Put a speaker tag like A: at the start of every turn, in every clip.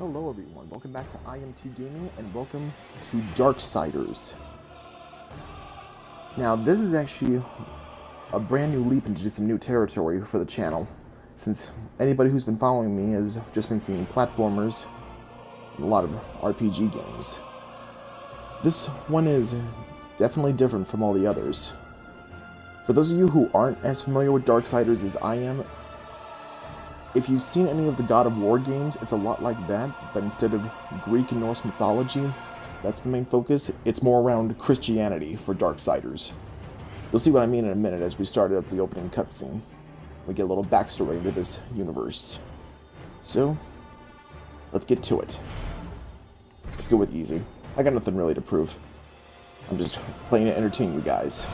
A: Hello everyone, welcome back to I.M.TGaming and welcome to Darksiders. Now this is actually a brand new leap into some new territory for the channel, since anybody who's been following me has just been seeing platformers and a lot of RPG games. This one is definitely different from all the others. For those of you who aren't as familiar with Darksiders as I am, if you've seen any of the God of War games, it's a lot like that, but instead of Greek and Norse mythology, that's the main focus, it's more around Christianity for Darksiders. You'll see what I mean in a minute as we start at the opening cutscene. We get a little backstory into this universe. So, let's get to it. Let's go with easy. I got nothing really to prove. I'm just playing to entertain you guys.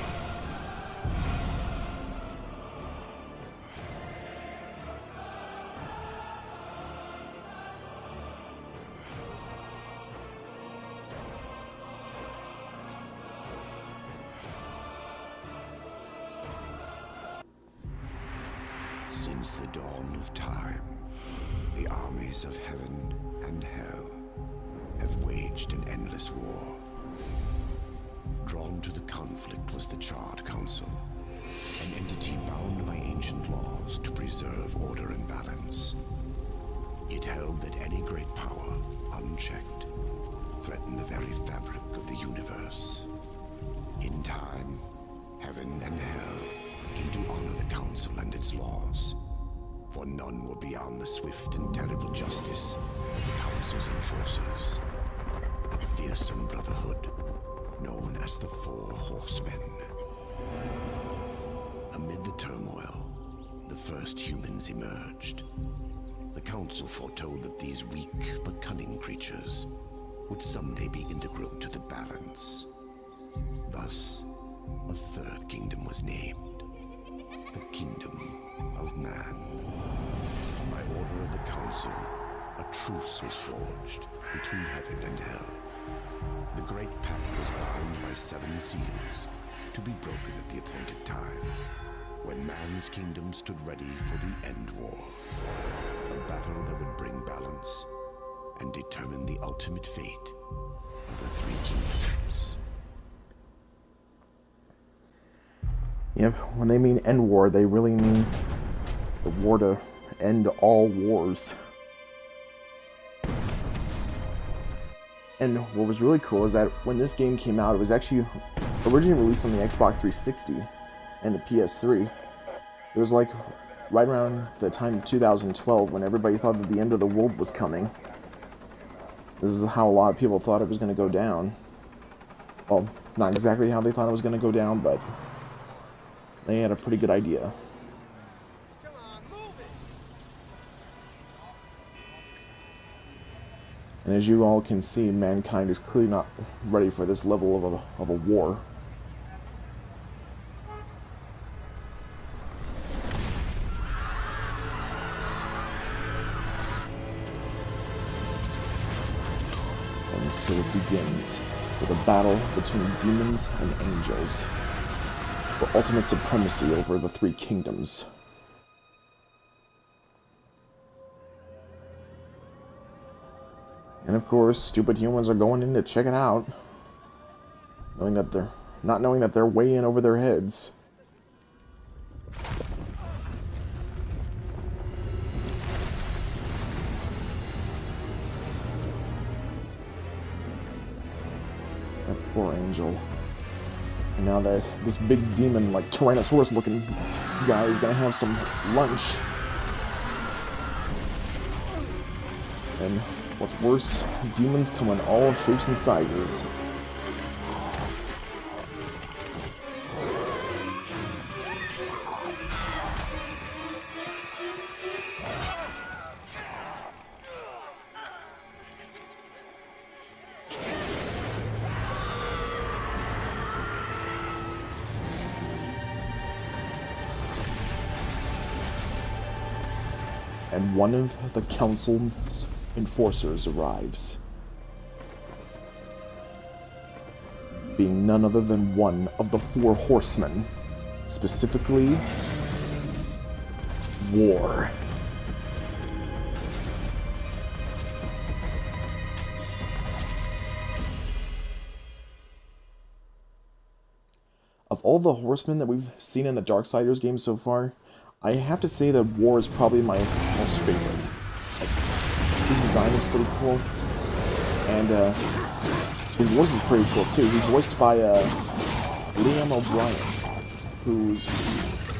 B: Since the dawn of time, the armies of heaven and hell have waged an endless war. Drawn to the conflict was the Charred Council, an entity bound by ancient laws to preserve order and balance. It held that any great power, unchecked, threatened the very fabric of the universe. In time, heaven and hell came to honor the council and its laws, for none were beyond the swift and terrible justice of the council's enforcers, a fearsome brotherhood known as the Four Horsemen. Amid the turmoil, the first humans emerged. The council foretold that these weak but cunning creatures would someday be integral to the balance. Thus, a third kingdom was named. The Kingdom of Man. By order of the Council, a truce was forged between heaven and hell. The Great Pact was bound by 7 seals to be broken at the appointed time, when man's kingdom stood ready for the Endwar, a battle that would bring balance and determine the ultimate fate of the 3 kingdoms.
A: Yep, when they mean end war, they really mean the war to end all wars. And what was really cool is that when this game came out, it was actually originally released on the Xbox 360 and the PS3. It was like right around the time of 2012 when everybody thought that the end of the world was coming. This is how a lot of people thought it was going to go down. Well, not exactly how they thought it was going to go down, but they had a pretty good idea. And as you all can see, mankind is clearly not ready for this level of a war. And so it begins with a battle between demons and angels for ultimate supremacy over the 3 kingdoms. And of course, stupid humans are going in to check it out, not knowing that they're way in over their heads. That poor angel. And now that this big demon, like Tyrannosaurus looking guy is gonna have some lunch. And what's worse, demons come in all shapes and sizes. And one of the council's enforcers arrives, being none other than one of the Four Horsemen, specifically War. all the horsemen that we've seen in the Darksiders game so far, I have to say that War is probably my most favorite. Like, his design is pretty cool, and his voice is pretty cool too. He's voiced by Liam O'Brien, who's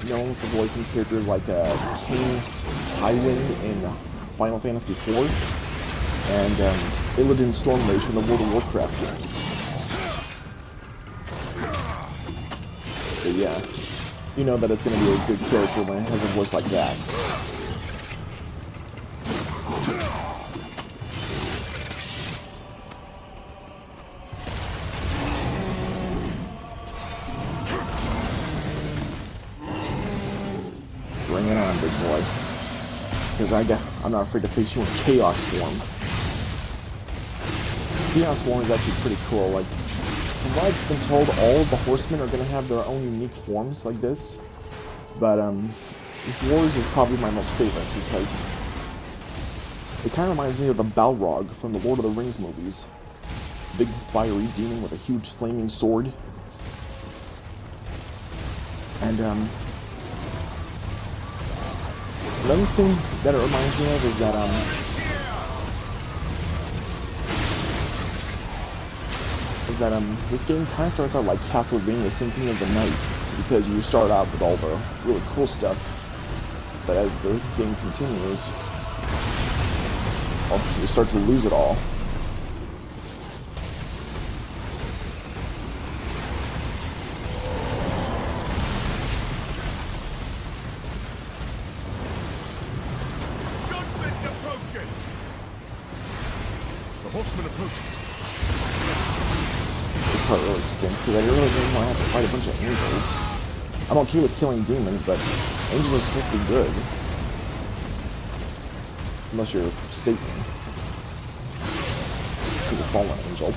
A: known for voicing characters like King Highwind in Final Fantasy IV, and Illidan Stormrage from the World of Warcraft games. So yeah, you know that it's going to be a good character when it has a voice like that. Bring it on, big boy. Because I'm not afraid to face you in Chaos form. Chaos form is actually pretty cool. Like, from what I've been told, all of the horsemen are going to have their own unique forms like this. But, Wars is probably my most favorite because it kind of reminds me of the Balrog from the Lord of the Rings movies. Big fiery demon with a huge flaming sword. And, another thing that it reminds me of is that, this game kind of starts out like Castlevania Symphony of the Night, because you start out with all the really cool stuff, but as the game continues, well, you start to lose it all.
C: The horseman approaches.
A: This part really stinks, because I really didn't want to have to fight a bunch of angels. I'm okay with killing demons, but angels are supposed to be good. Unless you're Satan. He's a fallen angel.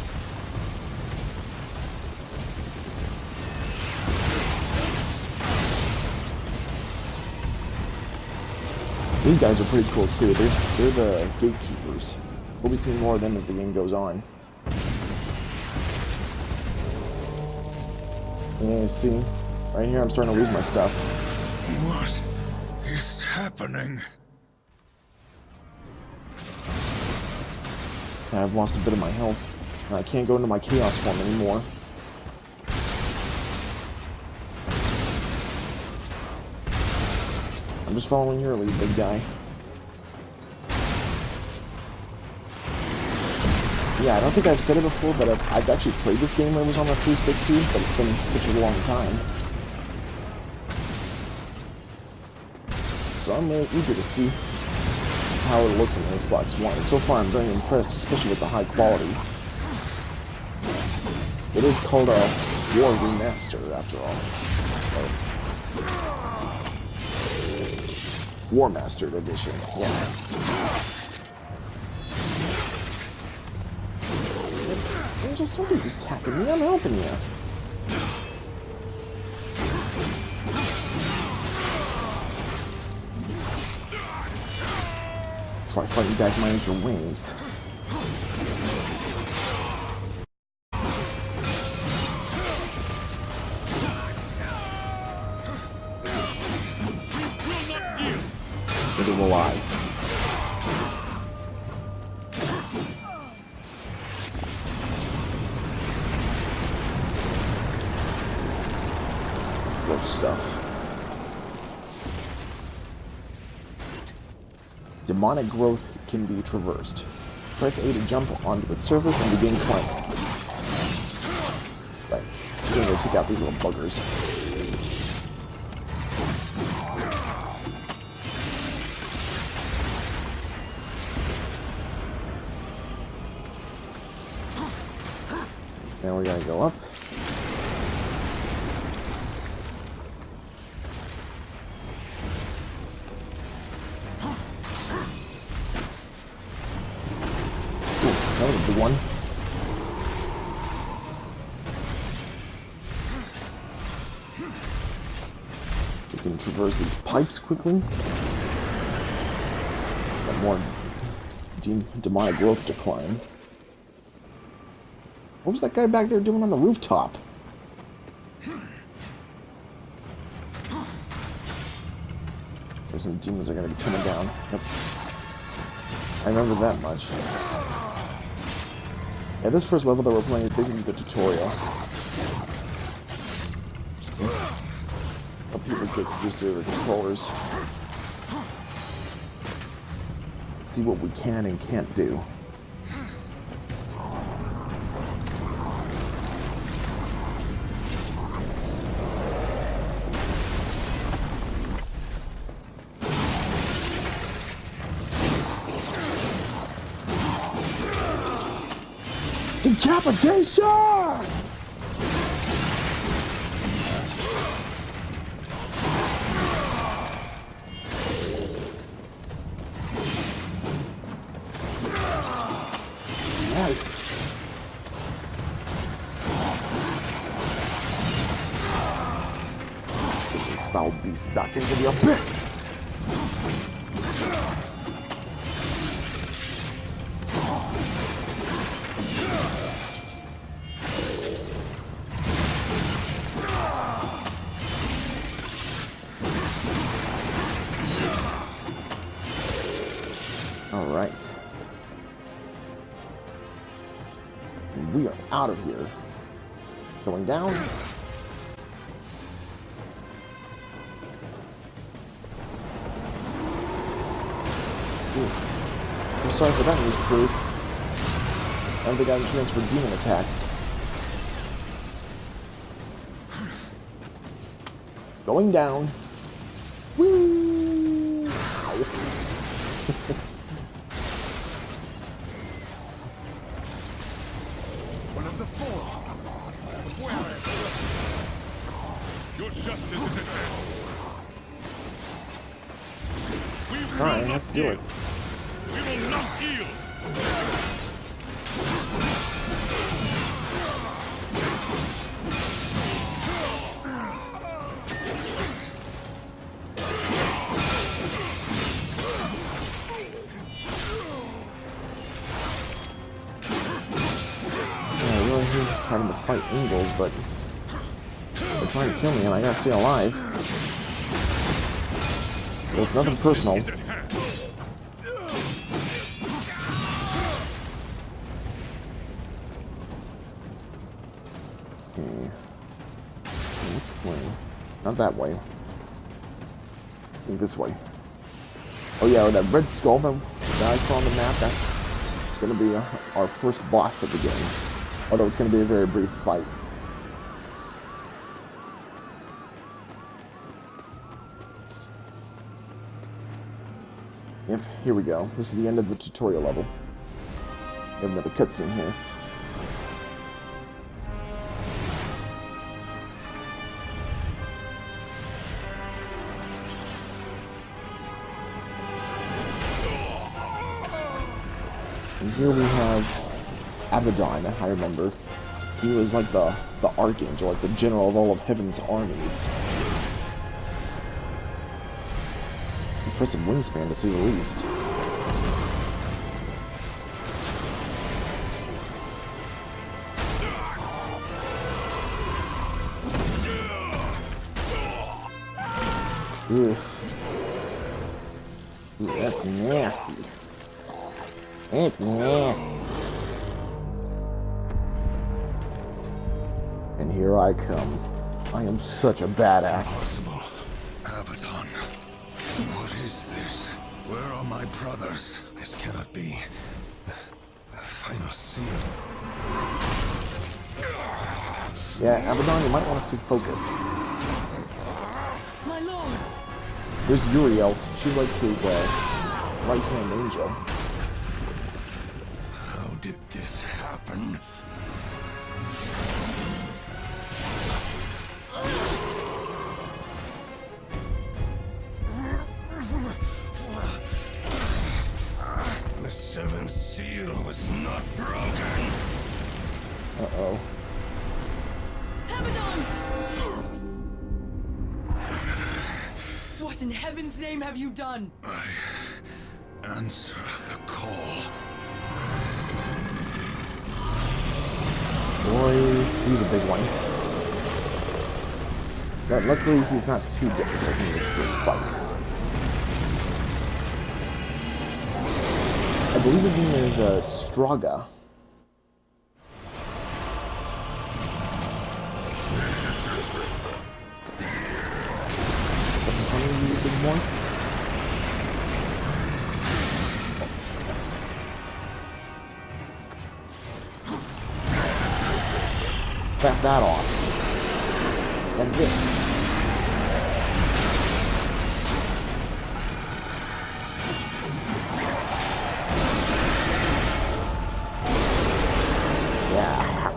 A: These guys are pretty cool too. They're the gatekeepers. We'll be seeing more of them as the game goes on. Yeah, see? Right here I'm starting to lose my stuff.
C: What is happening?
A: I've lost a bit of my health, and I can't go into my chaos form anymore. I'm just following your lead, big guy. Yeah, I don't think I've said it before, but I've actually played this game when it was on the 360, but it's been such a long time. So I'm really eager to see how it looks on the Xbox One. And so far I'm very impressed, especially with the high quality. It is called a War Remaster, after all. War Mastered Edition, yeah. Just don't be attacking me, I'm helping you. Try fighting back my angel wings. Neither will I. Stuff. Demonic growth can be traversed. Press A to jump onto its surface and begin climbing. Right. As soon as I take out these little buggers. Now we gotta go up. That was a big one. We can traverse these pipes quickly. Got more demonic growth to climb. What was that guy back there doing on the rooftop? some demons are going to be coming down. Yep. I remember that much. Yeah, this first level that we're playing is basically the tutorial. Help people get used to the controllers. See what we can and can't do. Decapitation! Right. Send these foul beasts back into the abyss! Alright. We are out of here. Going down. Oof. I'm sorry for that news, crew. I think I'm insurance for demon attacks. Going down. Whee! Ow.
C: One of the four. Where? Your justice is at hand.
A: Sorry, I have to do it.
C: We will not yield.
A: Having to fight angels, but they're trying to kill me and I gotta stay alive. There's nothing personal. Okay. Which way? Not that way. I think this way. Oh yeah, that red skull that I saw on the map, that's gonna be our first boss of the game. Although it's going to be a very brief fight. Yep, here we go. This is the end of the tutorial level. We have another cutscene here. And here we have Abaddon, I remember. He was like the archangel, like the general of all of heaven's armies. Impressive wingspan, to say the least. Oof. Ooh, that's nasty. It's nasty. And here I come. I am such a badass.
C: Impossible. Abaddon. What is this? Where are my brothers? This cannot be. The final seal.
A: Yeah, Abaddon, you might want to stay focused.
D: My lord.
A: There's Uriel. She's like his right-hand angel.
C: How did this happen? The seventh seal was not broken.
A: Uh-oh.
D: Abaddon! What in heaven's name have you done?
C: I answer the call.
A: Boy, he's a big one. But luckily, he's not too difficult in this first fight. believe his name is Straga. Is that in front of you, big boy? Yes. Back that off. And this.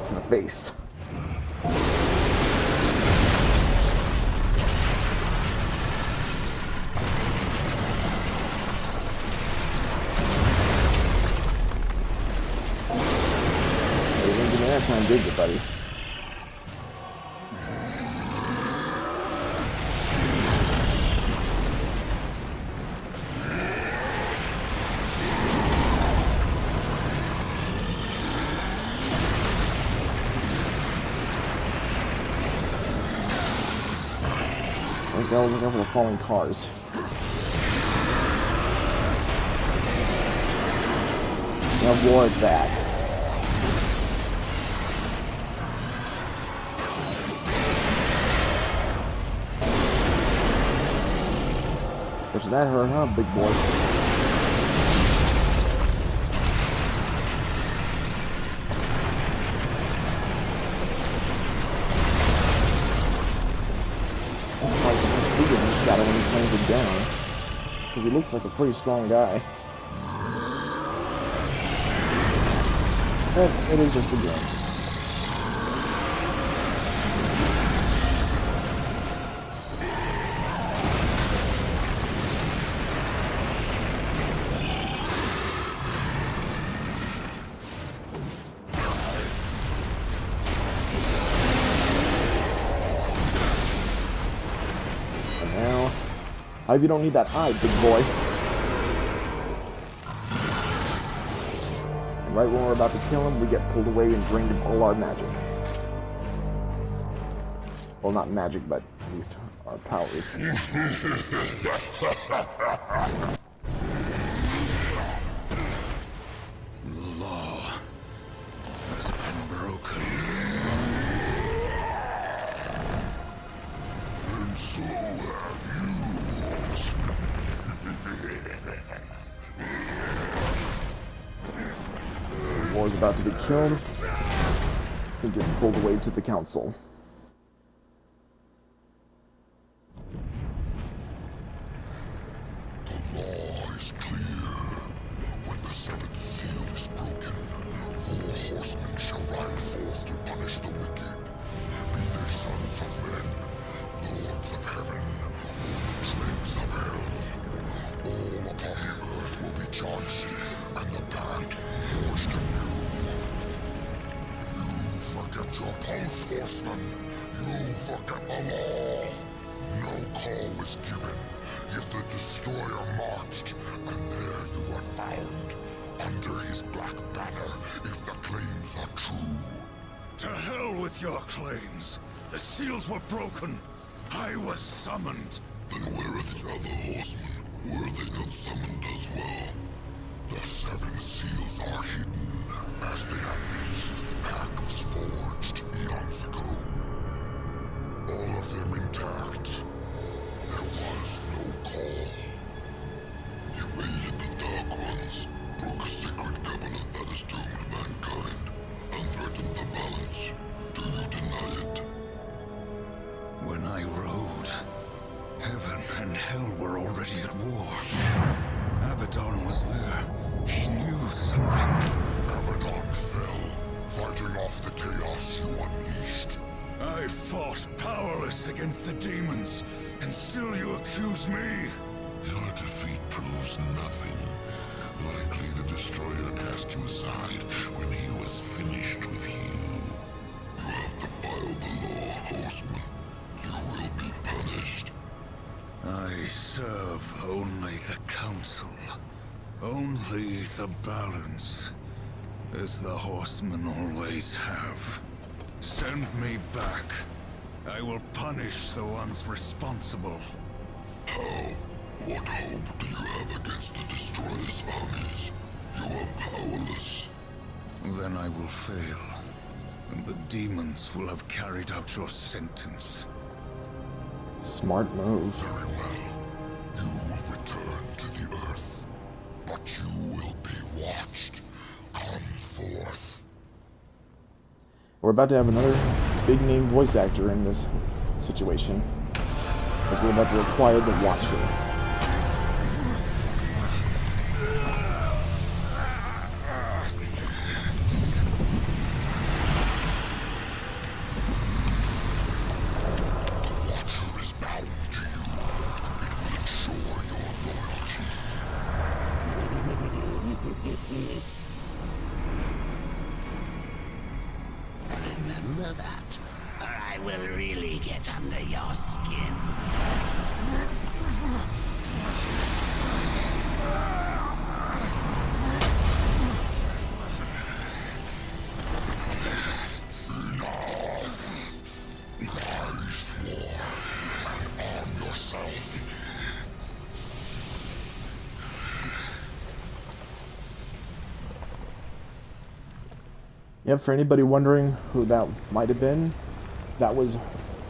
A: To the face. You're gonna give me that time, did you, buddy? Let's go look out for the falling cars. Avoid that. Which that hurt, huh, big boy? He doesn't shadow when he slings it down, because he looks like a pretty strong guy. But it is just a game. I hope you don't need that eye, big boy. And right when we're about to kill him, we get pulled away and drained of all our magic. Well, not magic, but at least our powers.
C: The law has been broken. And so have you.
A: War's about to be killed. He gets pulled away to the council.
C: The law is clear. When the seventh seal is broken, 4 horsemen shall ride forth to punish the wicked. Be they sons of men, lords of heaven, or the dregs of hell. All upon the earth will be judged, and the pact forged anew. You forget your post, horsemen. You forget the law. No call was given, yet the destroyer marched, and there you were found, under his black banner, if the claims are true. To hell with your claims. The seals were broken. I was summoned. Then where are the other horsemen? Were they not summoned as well? The 7 seals are hidden, as they have been since the pact was forged eons ago. All of them intact. There was no call. You raided the Dark Ones, broke a sacred covenant that has doomed mankind, and threatened the balance. Do you deny it? When I rode, heaven and hell were already at war. Abaddon was there. He knew something. Abaddon fell, fighting off the chaos you unleashed. I fought powerless against the demons, and still you accuse me? Your defeat proves nothing. Likely the Destroyer cast you aside when he was finished with you. You have defiled the law, Horseman. You will be punished. I serve only the Council. Only the balance. As the Horsemen always have. Send me back. I will punish the ones responsible. How? What hope do you have against the Destroyer's armies? You You are powerless.
B: Then I will fail, and the demons will have carried out your sentence.
A: Smart move.
C: Very well. You will return to the earth, but you will be watched. Come forth.
A: We're about to have another big-name voice actor in this situation, as we're about to acquire the Watcher.
E: Remember that, or I will really get under your skin.
C: Rise, war, and arm yourself.
A: Yep, for anybody wondering who that might have been, that was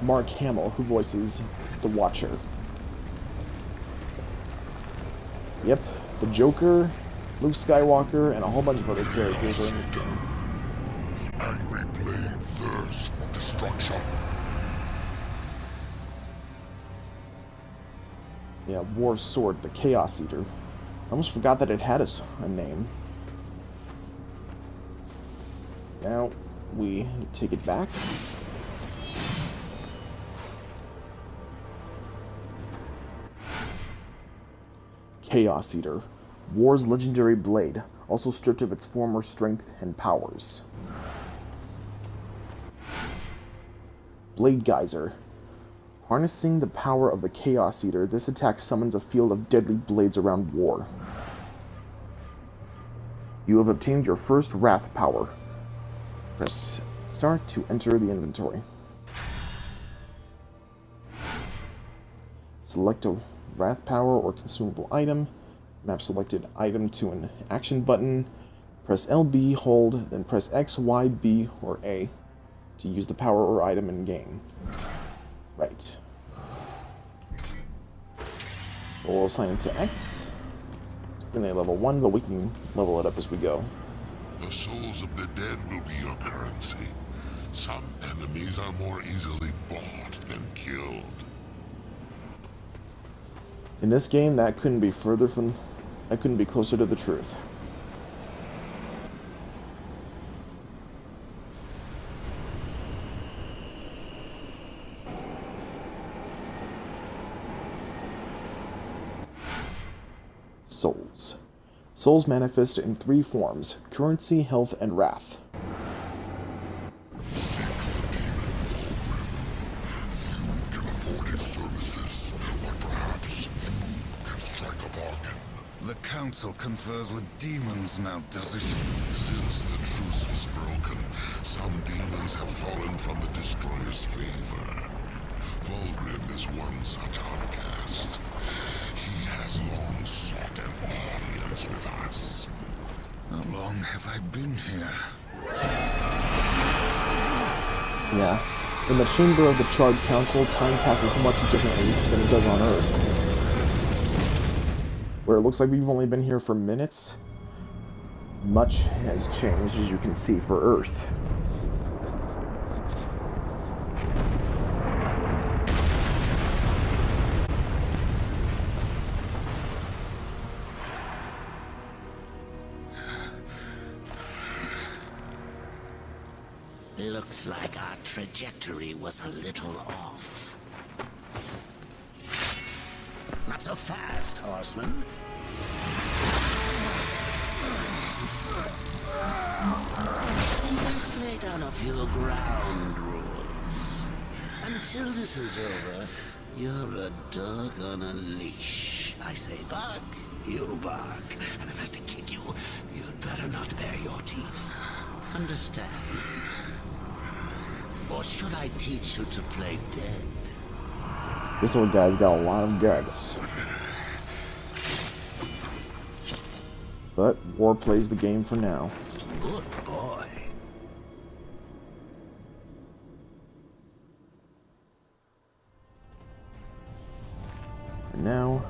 A: Mark Hamill, who voices the Watcher. Yep, the Joker, Luke Skywalker, and a whole bunch of other characters are in this game.
C: The angry blade thirsts for destruction.
A: Yeah, War Sword, the Chaos Eater. I almost forgot that it had a name. Now, we take it back. Chaos Eater. War's legendary blade, also stripped of its former strength and powers. Blade Geyser. Harnessing the power of the Chaos Eater, this attack summons a field of deadly blades around War. You have obtained your first Wrath power. Press Start to enter the inventory. Select a Wrath power or consumable item. Map selected item to an action button. Press LB, hold, then press X, Y, B, or A to use the power or item in game. Right. We'll assign it to X. It's currently level 1, but we can level it up as we go.
C: The souls of the dead will be your currency. Some enemies are more easily bought than killed.
A: In this game, that couldn't be closer to the truth. Souls. Souls manifest in 3 forms: currency, health, and wrath.
C: Seek the demon Fulgrim. Few can afford his services, but perhaps you can strike a bargain.
B: The council confers with demons now, does it?
C: Since the truce was broken, some demons have fallen from the Destroyer's favor. Fulgrim is one such outcast. He has long sought an audience with us.
B: How long have I been here?
A: Yeah. In the chamber of the Charred Council, time passes much differently than it does on Earth. Where it looks like we've only been here for minutes, much has changed, as you can see, for Earth.
E: Looks like our trajectory was a little off. Not so fast, horseman. Let's lay down a few ground rules. Until this is over, you're a dog on a leash. I say bark, you bark. And if I have to kick you, you'd better not bare your teeth. Understand? Or should I teach you to play dead?
A: This old guy's got a lot of guts. But war plays the game for now.
E: Good boy.
A: And now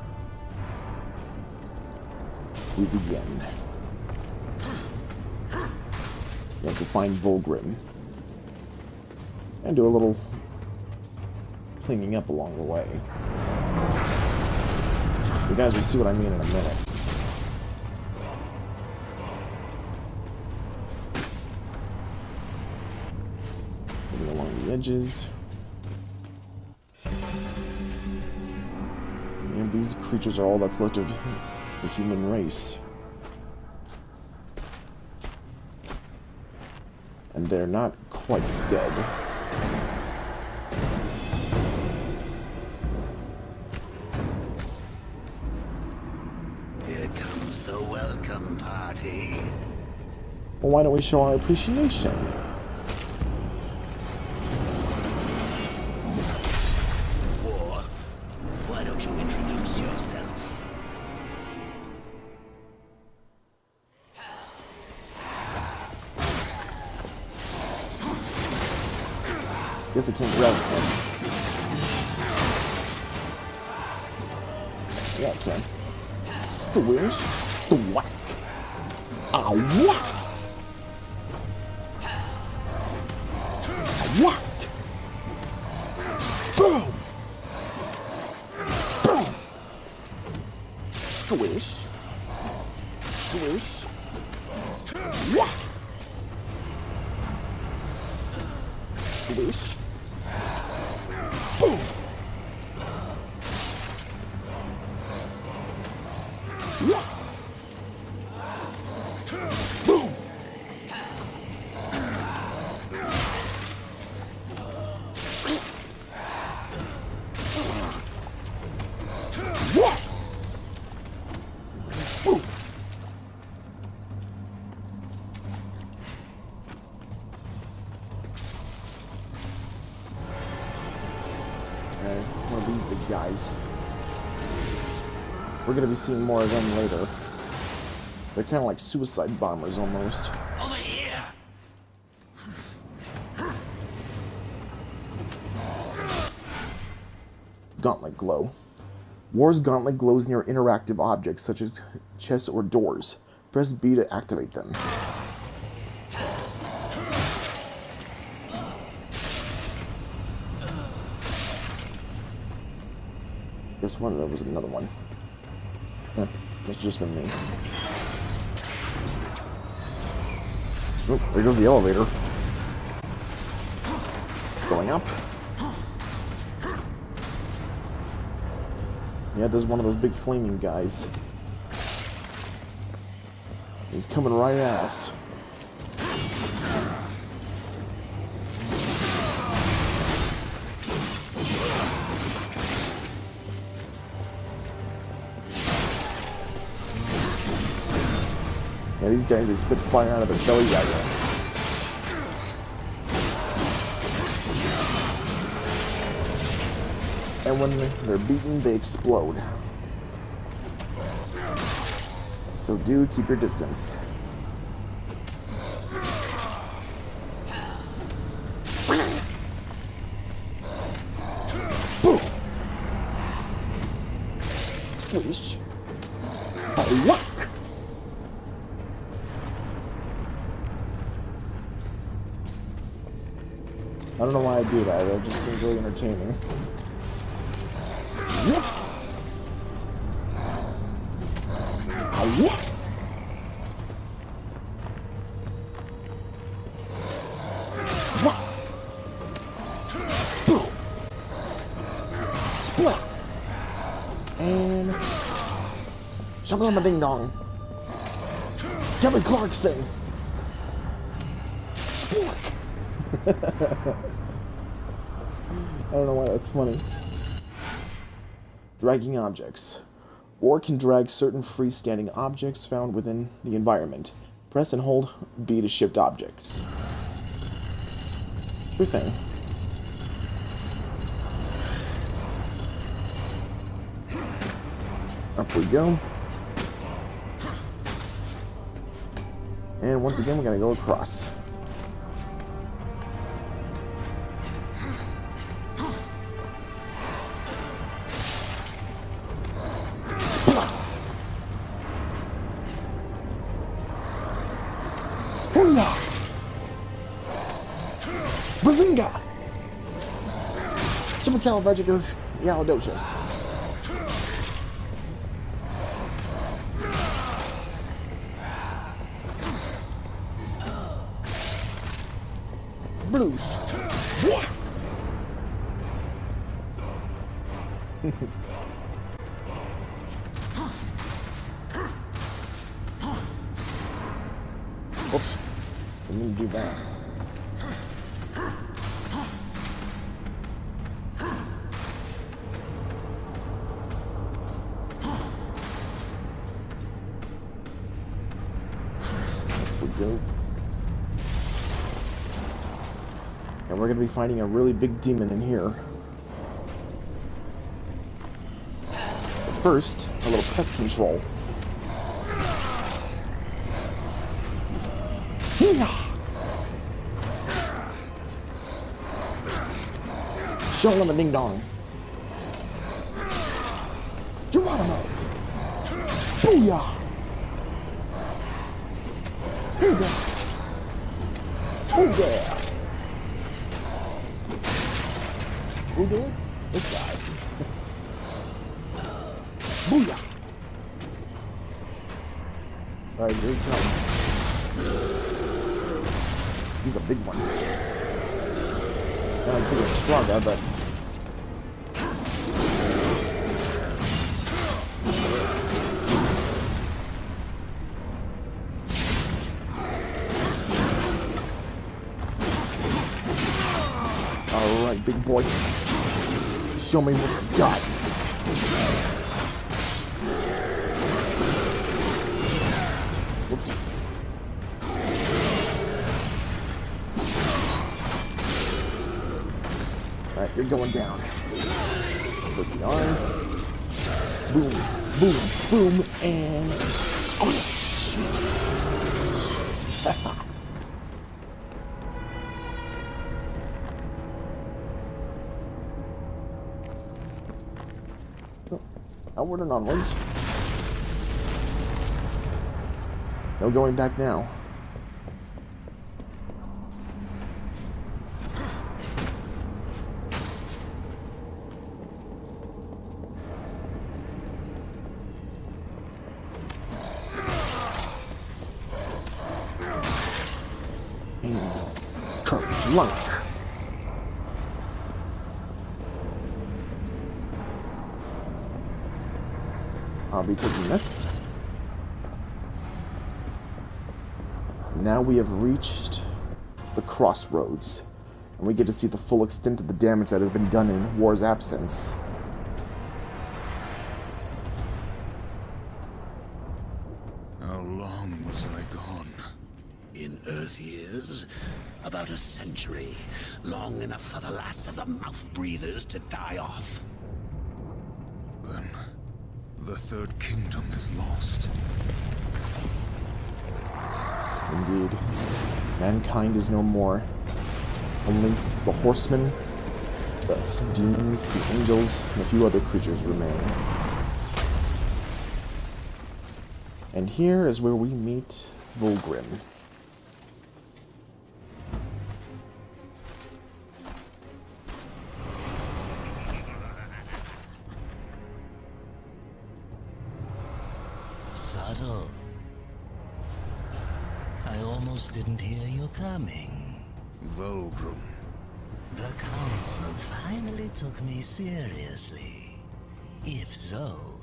A: we begin. We have to find Volgrim. And do a little cleaning up along the way. You guys will see what I mean in a minute. Moving along the edges. And these creatures are all that's left of the human race. And they're not quite dead.
E: Here comes the welcome party.
A: Well, why don't we show our appreciation?
E: War, why don't you introduce yourself?
A: Guess I can't grab him. Yeah, I can. Squish. Thwack. Ah, whack. Whack. Boom. Boom. Squish. Squish. Whack. Squish. Boom. Whack. Boom. Whack. Boom. Okay, one of these big guys. We're gonna be seeing more of them later. They're kind of like suicide bombers almost.
E: Over here!
A: Gauntlet glow. War's gauntlet glows near interactive objects such as chests or doors. Press B to activate them. Guess one, there was another one. Huh, must have just been me. Oh, there goes the elevator. Going up. Yeah, there's one of those big flaming guys. He's coming right at us. Yeah, these guys, they spit fire out of their belly diagram. And when they're beaten, they explode. So do keep your distance. Boom! Squish. Oh, whack! I don't know why I do that. That just seems really entertaining. Yep. Yep. What? Boom. Split. And Shabalama Ding Dong. Kelly Clarkson. Spork. I don't know why that's funny. Dragging objects. Or can drag certain freestanding objects found within the environment. Press and hold B to shift objects. Sure thing. Up we go. And once again, we're gonna go across. Hooyah! Bazinga! Supercalifragilisticexpialidocious. Bloosh. Oops. Didn't mean to do that. There we go. And we're going to be fighting a really big demon in here. But first, a little pest control. Show them a ding dong. Geronimo. Booyah. Hey there. Oh yeah. Who did? This guy. Booyah. Alright, here he comes. He's a big one. Not as big as Strada, but... Alright, big boy. Show me what you got. Whoops. Alright, you're going down. Push the arm. Boom, boom, boom, and... squish! Onward and onwards. No going back now. Kerplunk. I'll be taking this. Now we have reached the crossroads, and we get to see the full extent of the damage that has been done in War's absence.
B: How long was I gone?
E: In Earth years, about a century. Long enough for the last of the mouth-breathers to die off.
B: Then, the Third Kingdom is lost.
A: Indeed. Mankind is no more. Only the horsemen, the demons, the angels, and a few other creatures remain. And here is where we meet Vulgrim.
F: Subtle. I almost didn't hear you coming.
B: Vulgrim.
F: The Council finally took me seriously. If so,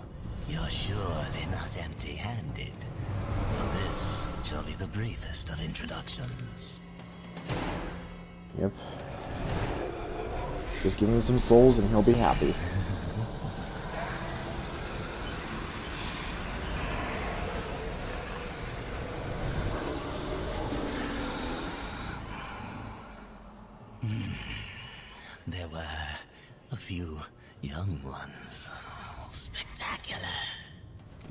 F: you're surely not empty-handed. Well, this shall be the briefest of introductions.
A: Yep. Just give him some souls and he'll be happy.
F: There were a few young ones. Spectacular.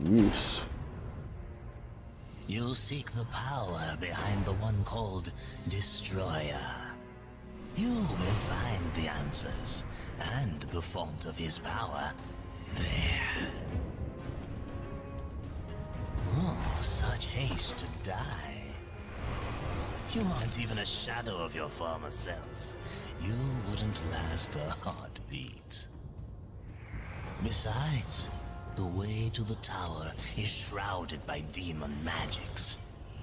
A: Yeesh.
F: You seek the power behind the one called Destroyer. You will find the answers and the font of his power there. Oh, such haste to die. You aren't even a shadow of your former self. You wouldn't last a heartbeat. Besides, the way to the tower is shrouded by demon magics.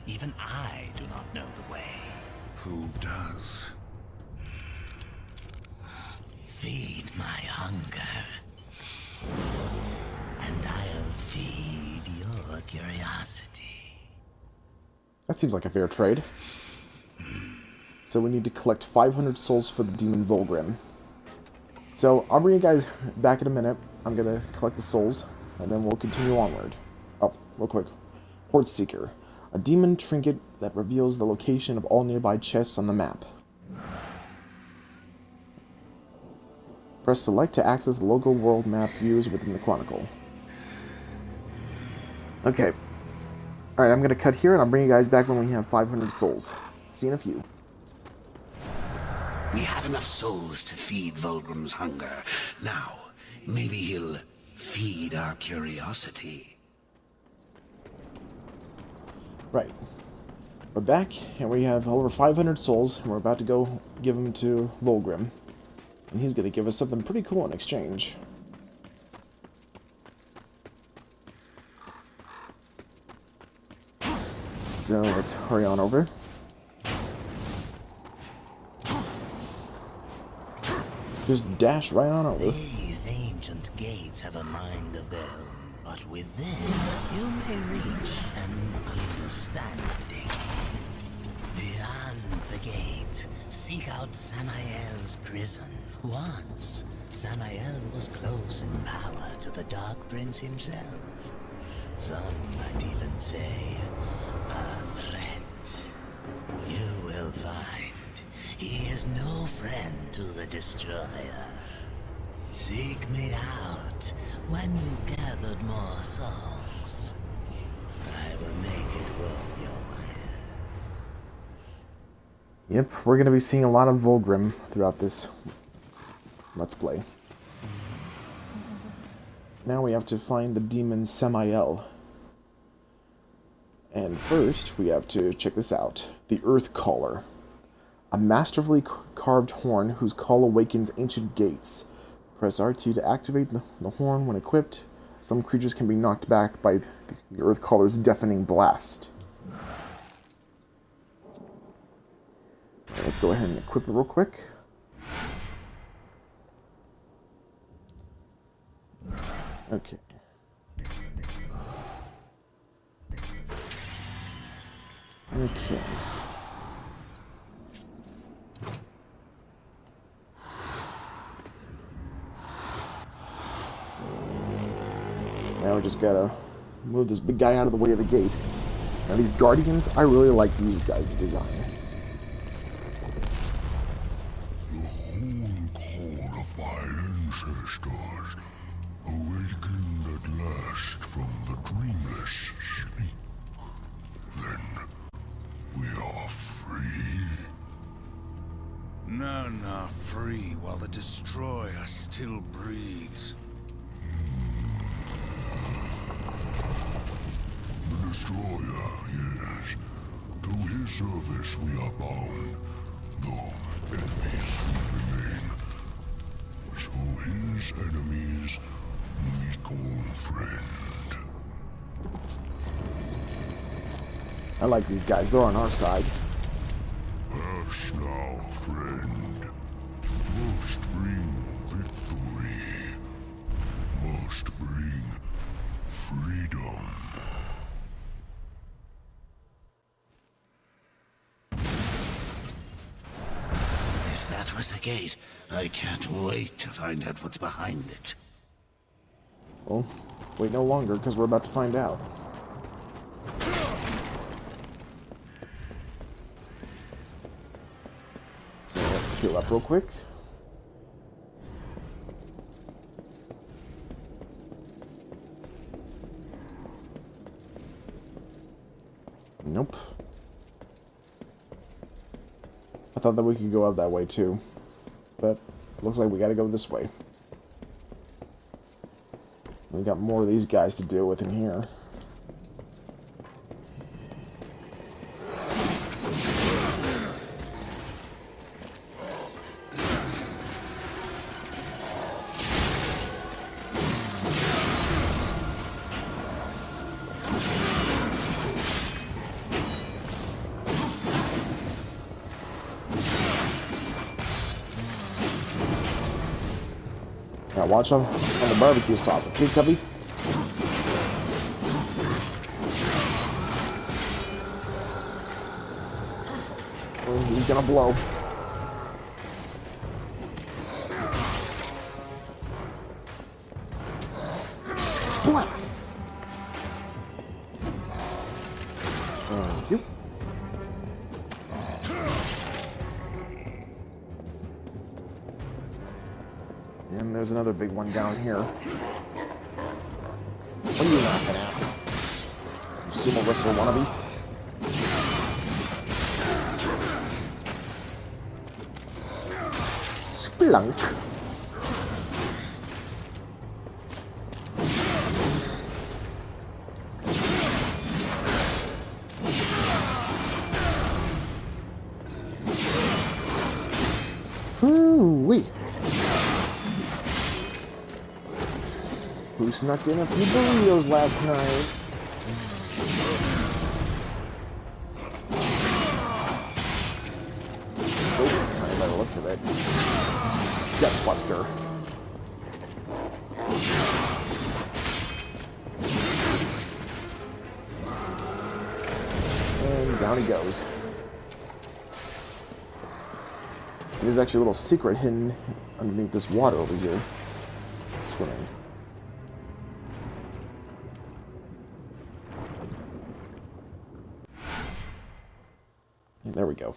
F: Even I do not know the way.
B: Who does?
F: Feed my hunger, and I'll feed your curiosity.
A: That seems like a fair trade. So we need to collect 500 souls for the demon Volgrim. So I'll bring you guys back in a minute. I'm gonna collect the souls, and then we'll continue onward. Oh, real quick. Horde Seeker. A demon trinket that reveals the location of all nearby chests on the map. Press select to access the local world map views within the Chronicle. Okay. Alright, I'm going to cut here, and I'll bring you guys back when we have 500 souls. See you in a few.
E: We have enough souls to feed Volgrim's hunger. Now, maybe he'll feed our curiosity.
A: Right. We're back, and we have over 500 souls, and we're about to go give them to Volgrim. And he's going to give us something pretty cool in exchange. So let's hurry on over. Just dash right on over.
F: These ancient gates have a mind of their own, but with this, you may reach an understanding. Beyond the gate, seek out Samael's prison. Once, Samael was close in power to the Dark Prince himself. Some might even say, a threat. You will find he is no friend to the Destroyer. Seek me out when you've gathered more souls. I will make it worth your while.
A: Yep, we're going to be seeing a lot of Volgrim throughout this Let's Play. Now we have to find the demon Samael. And first, we have to check this out. The Earth Caller. A masterfully carved horn whose call awakens ancient gates. Press RT to activate the horn when equipped. Some creatures can be knocked back by the Earth Caller's deafening blast. Right, let's go ahead and equip it real quick. Okay. Okay. Now we just gotta move this big guy out of the way of the gate. Now these Guardians, I really like these guys' design.
C: The horn call of my ancestors, awakened at last from the dreamless sleep. Then we are free.
B: None are free while the Destroyer still breathes.
C: The Destroyer, yes. To his service we are bound, though enemies will remain. So his enemies we call friend.
A: I like these guys, they're on our side.
C: Hush now, friend. Must bring victory. Must bring freedom.
E: If that was the gate, I can't wait to find out what's behind it.
A: Well, wait no longer, because we're about to find out. So let's heal up real quick. Nope. I thought that we could go out that way too, but looks like we gotta go this way. We got more of these guys to deal with in here. Now watch on the barbecue sauce, okay, Tubby? Oh, he's gonna blow. Splat! Thank you. And there's another big one down here. What are you laughing at? You sumo wrestler wannabe? Splunk. Woo-wee. Who snuck in a few burritos last night? Those are funny by the looks of it. Gut buster. And down he goes. There's actually a little secret hidden underneath this water over here. Swimming. There we go.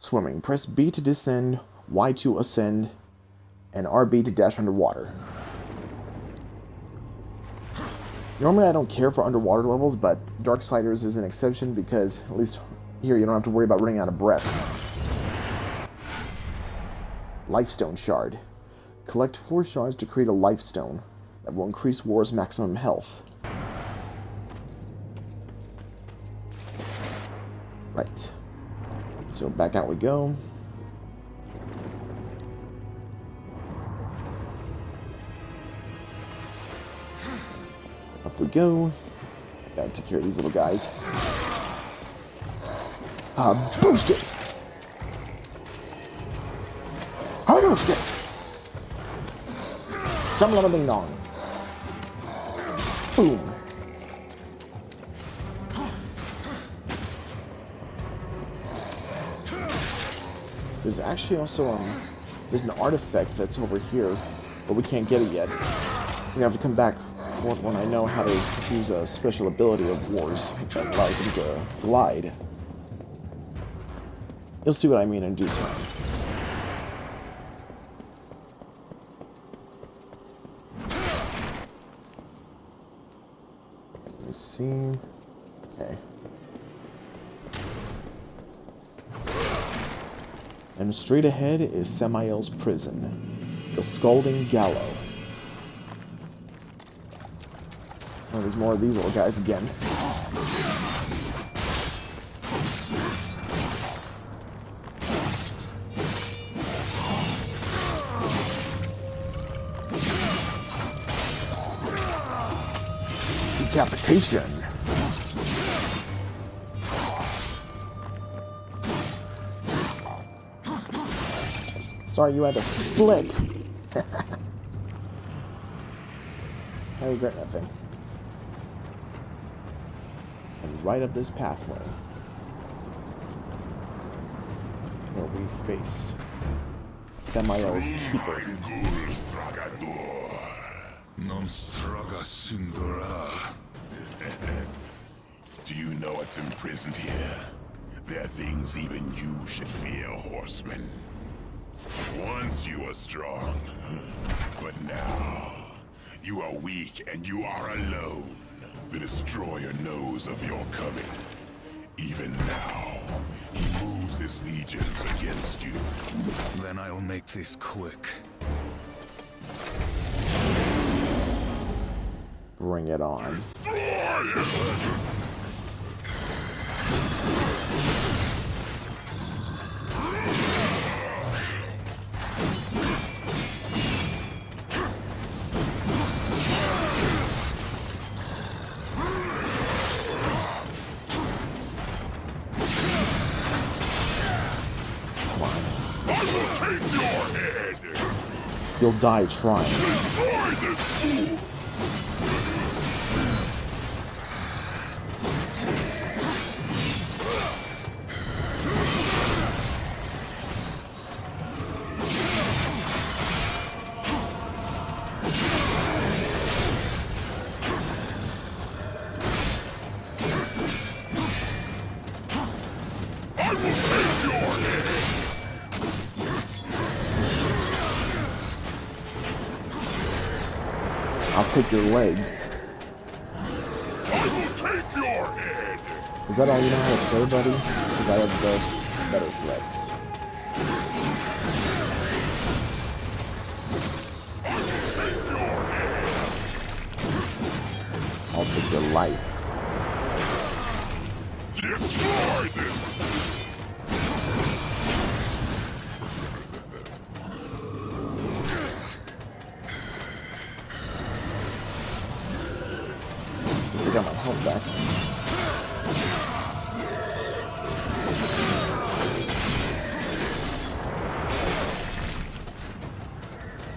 A: Swimming. Press B to descend, Y to ascend, and RB to dash underwater. Normally I don't care for underwater levels, but Darksiders is an exception because at least here you don't have to worry about running out of breath. Lifestone Shard. Collect 4 shards to create a lifestone that will increase War's maximum health. Right. So back out we go. Up we go. Gotta take care of these little guys. Boost it! Boost it! Some little ding dong. Boom. There's actually also there's an artifact that's over here, but we can't get it yet. We have to come back when I know how to use a special ability of Wars that allows him to glide. You'll see what I mean in due time. Let me see. Okay. And straight ahead is Samael's prison, the Scalding Gallows. Oh, there's more of these little guys again. Decapitation. Sorry, you had to split. I regret nothing. And right up this pathway, where we face Samael's keeper.
C: Do you know what's imprisoned here? There are things even you should fear, horseman. Once you were strong, but now you are weak and you are alone. The Destroyer knows of your coming. agent against you.
G: Then I'll make this quick.
A: Bring it on. You'll die trying.
C: Destroy this fool! I will take your head!
A: I'll take your legs.
C: I will take your head!
A: Is that all you know how to say, buddy? Because I have the better threats. I'll take your life.
C: Destroy this!
A: I got my health back.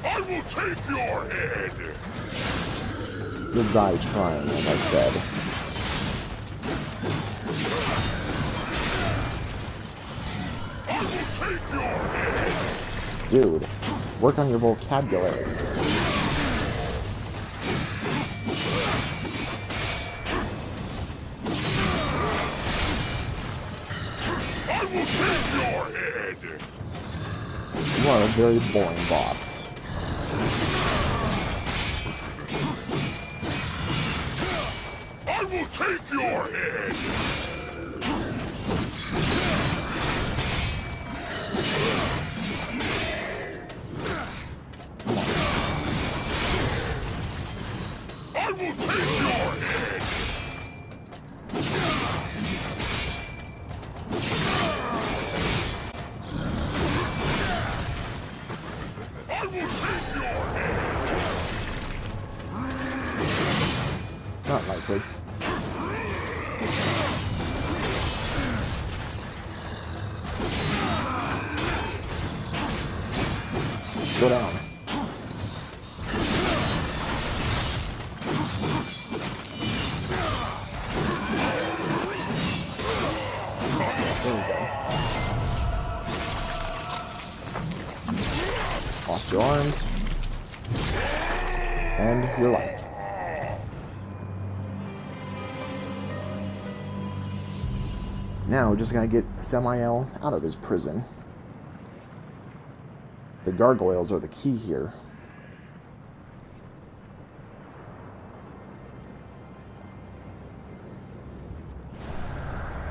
C: I will take your head!
A: You'll die trying, as I said.
C: I will take your head!
A: Dude, work on your vocabulary.
C: I will take your head!
A: You are a very boring boss.
C: I will take your head! I will take your head! I will take your head!
A: Not likely. Go down. There we go. Lost your arms. And your life. Now we're just gonna get Samael out of his prison. The gargoyles are the key here.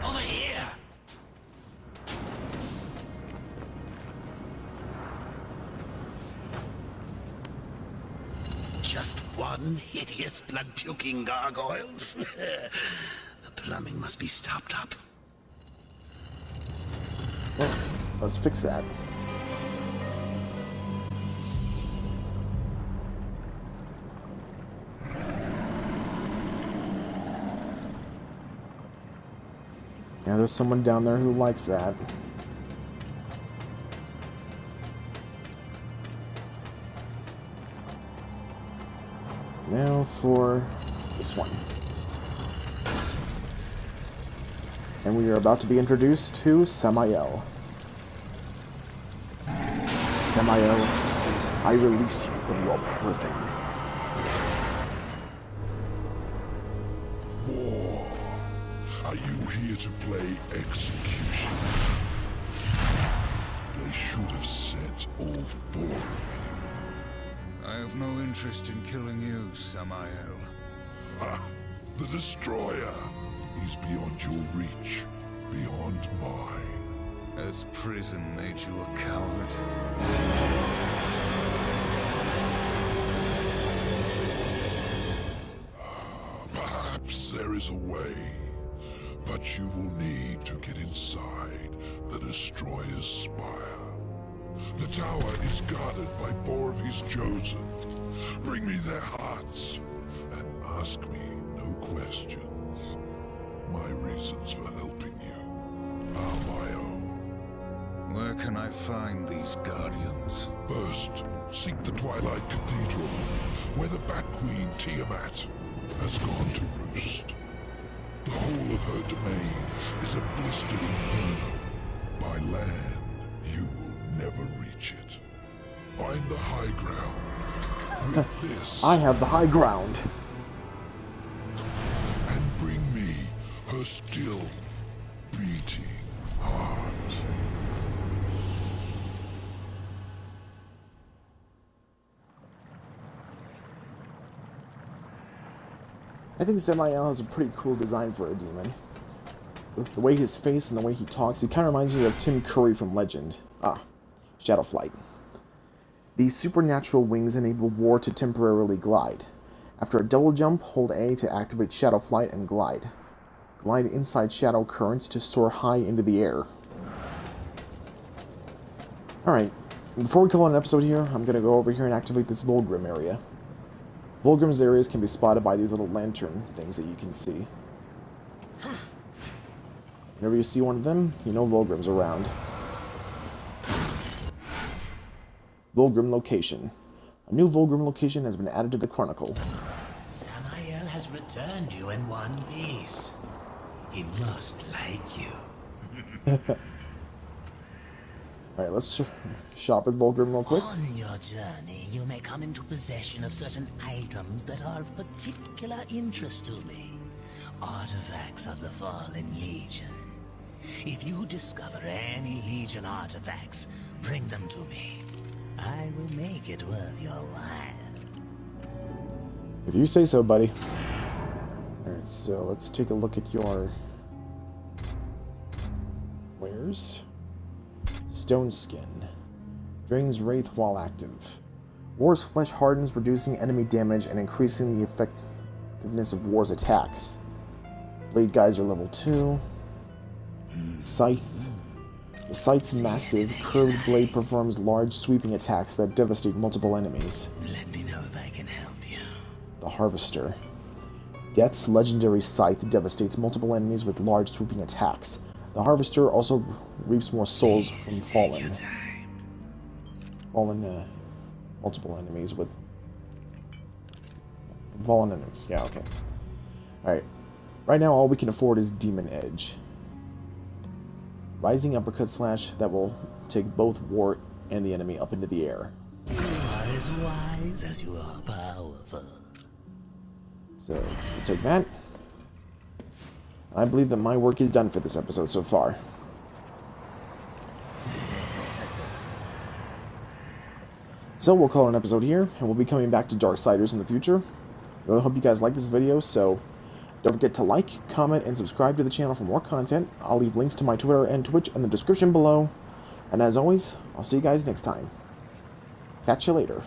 E: Over here! Just one hideous blood-puking gargoyle? The plumbing must be stopped up.
A: Well, let's fix that. Yeah, there's someone down there who likes that. Now for this one. And we are about to be introduced to Samael. Samael, I release you from your prison.
C: War. Are you here to play execution? They should have sent all four of you.
G: I have no interest in killing you, Samael.
C: Ah, the Destroyer. He's beyond your reach, beyond mine.
G: Has prison made you a coward?
C: Perhaps there is a way, but you will need to get inside the Destroyer's spire. The tower is guarded by 4 of his chosen. Bring me their hearts, and ask me no questions. My reasons for helping you are my own.
G: Where can I find these guardians?
C: First, seek the Twilight Cathedral, where the Bat Queen Tiamat has gone to roost. The whole of her domain is a blistered inferno. By land, you will never reach it. Find the high ground. With this,
A: I have the high ground.
C: and bring me her still beating heart.
A: I think Samael has a pretty cool design for a demon. The way his face and the way he talks, he kind of reminds me of Tim Curry from Legend. Shadowflight. These supernatural wings enable War to temporarily glide. After a double jump, hold A to activate Shadowflight and glide. Glide inside shadow currents to soar high into the air. Alright, before we call it an episode here, I'm going to go over here and activate this Volgrim area. Volgrim's areas can be spotted by these little lantern things that you can see. Whenever you see one of them, you know Volgrim's around. Volgrim location. A new Volgrim location has been added to the Chronicle.
F: Samael has returned you in one piece. He must like you.
A: Alright, let's shop with Volgrim real quick.
F: On your journey, you may come into possession of certain items that are of particular interest to me. Artifacts of the Fallen Legion. If you discover any Legion artifacts, bring them to me. I will make it worth your while.
A: If you say so, buddy. Alright, so let's take a look at your wares. Stone Skin. Drains Wraith while active. War's flesh hardens, reducing enemy damage and increasing the effectiveness of War's attacks. Blade Geyser level 2. Scythe. The Scythe's massive, curved blade performs large, sweeping attacks that devastate multiple enemies.
F: Let me know if I can help you.
A: The Harvester. Death's legendary Scythe devastates multiple enemies with large, sweeping attacks. The Harvester also reaps more souls from multiple enemies with... Fallen enemies, yeah, okay. Alright. Right now, all we can afford is Demon Edge. Rising Uppercut Slash that will take both War and the enemy up into the air.
F: You are as wise as you are powerful.
A: So, we'll take that. I believe that my work is done for this episode so far. So we'll call it an episode here, and we'll be coming back to Darksiders in the future. Really hope you guys like this video, so don't forget to like, comment, and subscribe to the channel for more content. I'll leave links to my Twitter and Twitch in the description below. And as always, I'll see you guys next time. Catch you later.